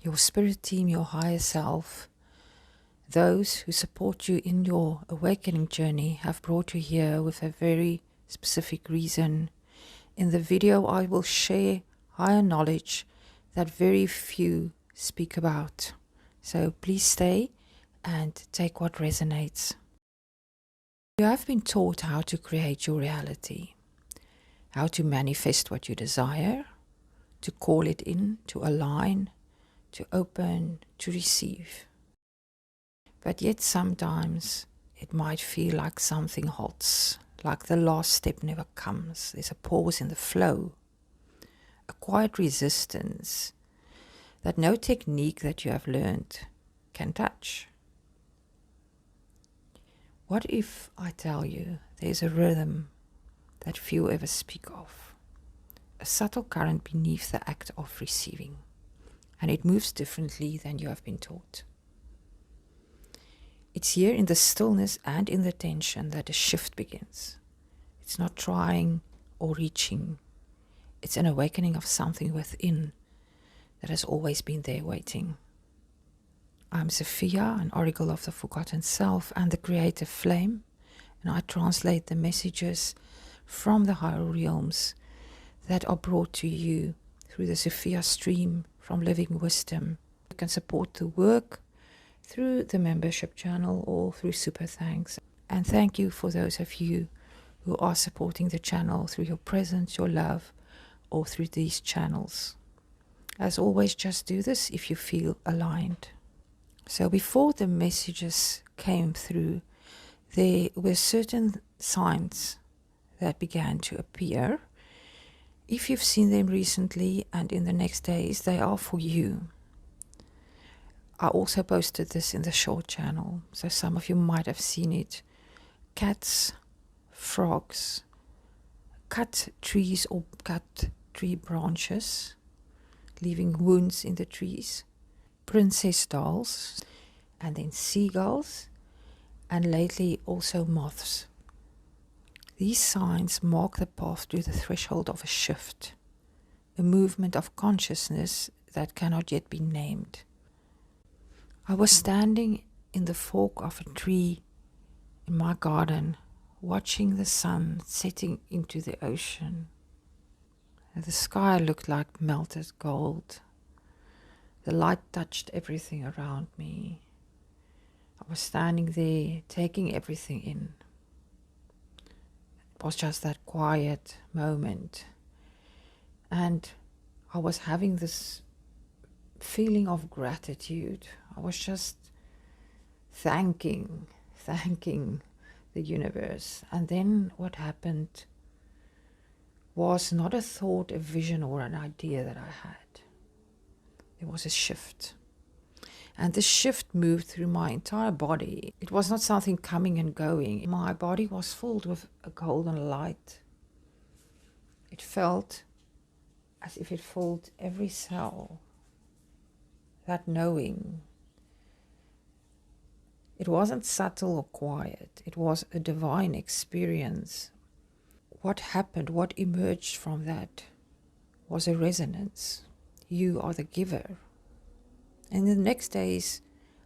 your spirit team, your higher self, those who support you in your awakening journey have brought you here with a very specific reason. In the video, I will share higher knowledge that very few speak about. So please stay and take what resonates. You have been taught how to create your reality, how to manifest what you desire, to call it in, to align, to open, to receive. But yet sometimes it might feel like something halts, like the last step never comes. There's a pause in the flow, a quiet resistance that no technique that you have learned can touch. What if I tell you there's a rhythm that few ever speak of, a subtle current beneath the act of receiving, and it moves differently than you have been taught? It's here in the stillness and in the tension that a shift begins. It's not trying or reaching. It's an awakening of something within that has always been there waiting. I'm Sophia, an oracle of the forgotten self and the creative flame, and I translate the messages from the higher realms that are brought to you through the Sophia stream from Living Wisdom. You can support the work through the membership channel or through super thanks. And thank you for those of you who are supporting the channel through your presence, your love, or through these channels. As always, just do this if you feel aligned. So before the messages came through, there were certain signs that began to appear. If you've seen them recently and in the next days, they are for you. I also posted this in the short channel, so some of you might have seen it. Cats, frogs, cut trees or cut tree branches, leaving wounds in the trees, princess dolls, and then seagulls, and lately also moths. These signs mark the path to the threshold of a shift, a movement of consciousness that cannot yet be named. I was standing in the fork of a tree in my garden, watching the sun setting into the ocean. The sky looked like melted gold. The light touched everything around me. I was standing there, taking everything in. It was just that quiet moment. And I was having this feeling of gratitude. I was just thanking the universe. And then what happened was not a thought, a vision, or an idea that I had. There was a shift. And this shift moved through my entire body. It was not something coming and going. My body was filled with a golden light. It felt as if it filled every cell. That knowing. It wasn't subtle or quiet. It was a divine experience. What happened, what emerged from that was a resonance. You are the giver. And in the next days,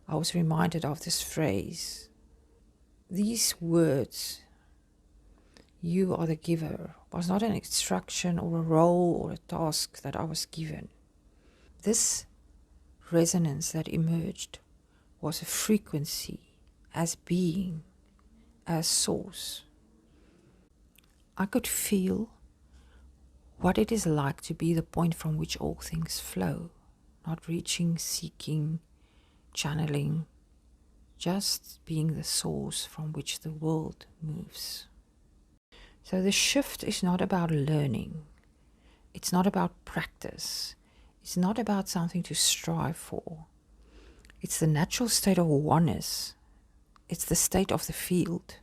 I was reminded of this phrase. These words, you are the giver, was not an instruction or a role or a task that I was given. This resonance that emerged was a frequency as being, as source. I could feel what it is like to be the point from which all things flow, not reaching, seeking, channeling, just being the source from which the world moves. So the shift is not about learning. It's not about practice. It's not about something to strive for. It's the natural state of oneness. It's the state of the field.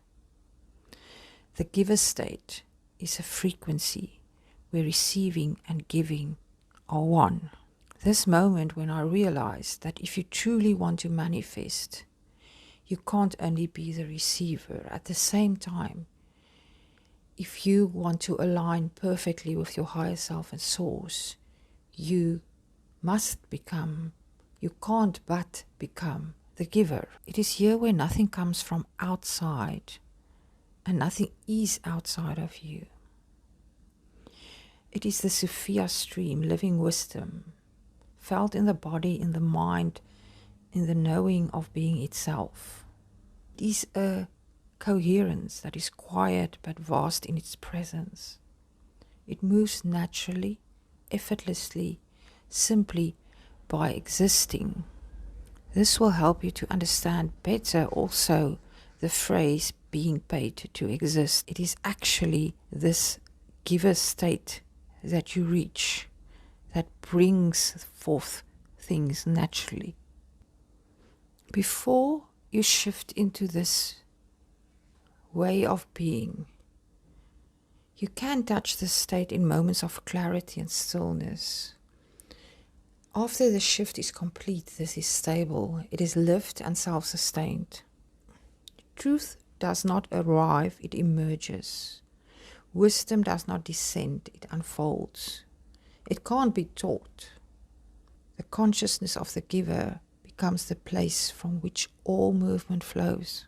The giver state is a frequency where receiving and giving are one. This moment when I realized that if you truly want to manifest, you can't only be the receiver. At the same time, if you want to align perfectly with your higher self and source, you must become You can't but become the giver. It is here where nothing comes from outside and nothing is outside of you. It is the Sophia stream, living wisdom, felt in the body, in the mind, in the knowing of being itself. It is a coherence that is quiet but vast in its presence. It moves naturally, effortlessly, simply by existing. This will help you to understand better also the phrase being paid to exist. It is actually this giver state that you reach that brings forth things naturally. Before you shift into this way of being, you can touch this state in moments of clarity and stillness. After the shift is complete, this is stable. It is lived and self-sustained. Truth does not arrive, it emerges. Wisdom does not descend, it unfolds. It can't be taught. The consciousness of the giver becomes the place from which all movement flows.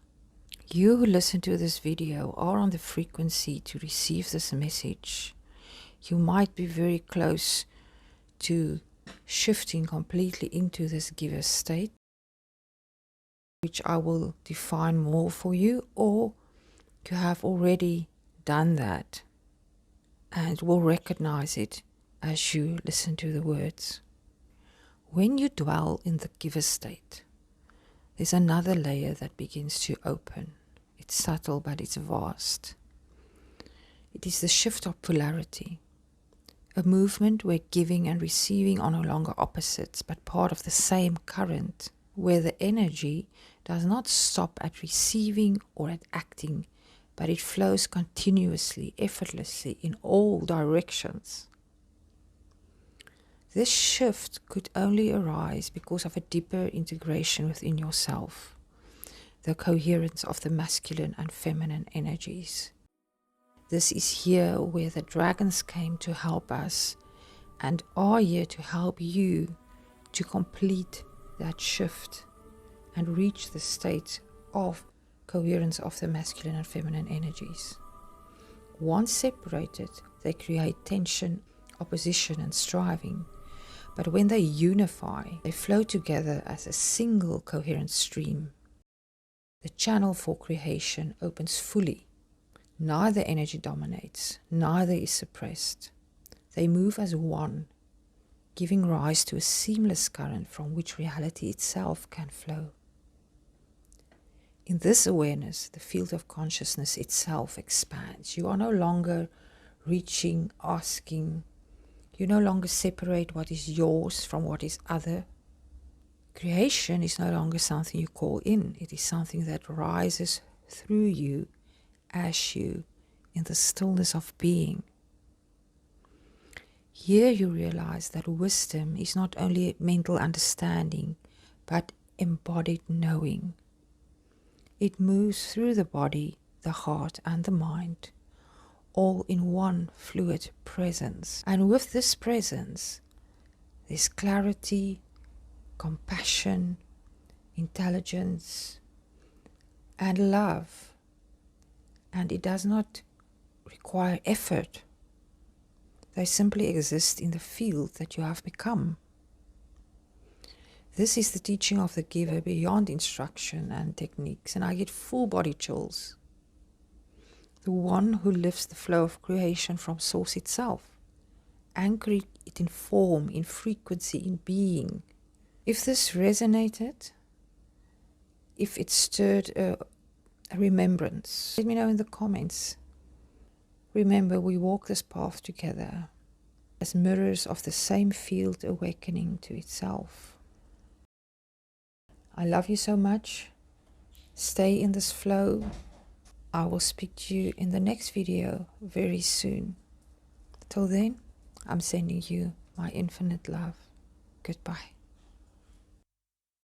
You who listen to this video are on the frequency to receive this message. You might be very close to shifting completely into this giver state, which I will define more for you, or you have already done that and will recognize it as you listen to the words. When you dwell in the giver state, there's another layer that begins to open. It's subtle, but it's vast. It is the shift of polarity, a movement where giving and receiving are no longer opposites, but part of the same current, where the energy does not stop at receiving or at acting, but it flows continuously, effortlessly, in all directions. This shift could only arise because of a deeper integration within yourself, the coherence of the masculine and feminine energies. This is here where the dragons came to help us and are here to help you to complete that shift and reach the state of coherence of the masculine and feminine energies. Once separated, they create tension, opposition, and striving. But when they unify, they flow together as a single coherent stream. The channel for creation opens fully. Neither energy dominates, neither is suppressed. They move as one, giving rise to a seamless current from which reality itself can flow. In this awareness, the field of consciousness itself expands. You are no longer reaching, asking. You no longer separate what is yours from what is other. Creation is no longer something you call in. It is something that rises through you, as you, in the stillness of being. Here you realize that wisdom is not only mental understanding, but embodied knowing. It moves through the body, the heart, and the mind, all in one fluid presence. And with this presence, there's clarity, compassion, intelligence, and love. And it does not require effort. They simply exist in the field that you have become. This is the teaching of the giver beyond instruction and techniques, and I get full body chills. The one who lifts the flow of creation from source itself, anchoring it in form, in frequency, in being. If this resonated, if it stirred a remembrance, let me know in the comments. Remember, we walk this path together as mirrors of the same field awakening to itself. I love you so much. Stay in this flow. I will speak to you in the next video very soon. Till then, I'm sending you my infinite love. Goodbye.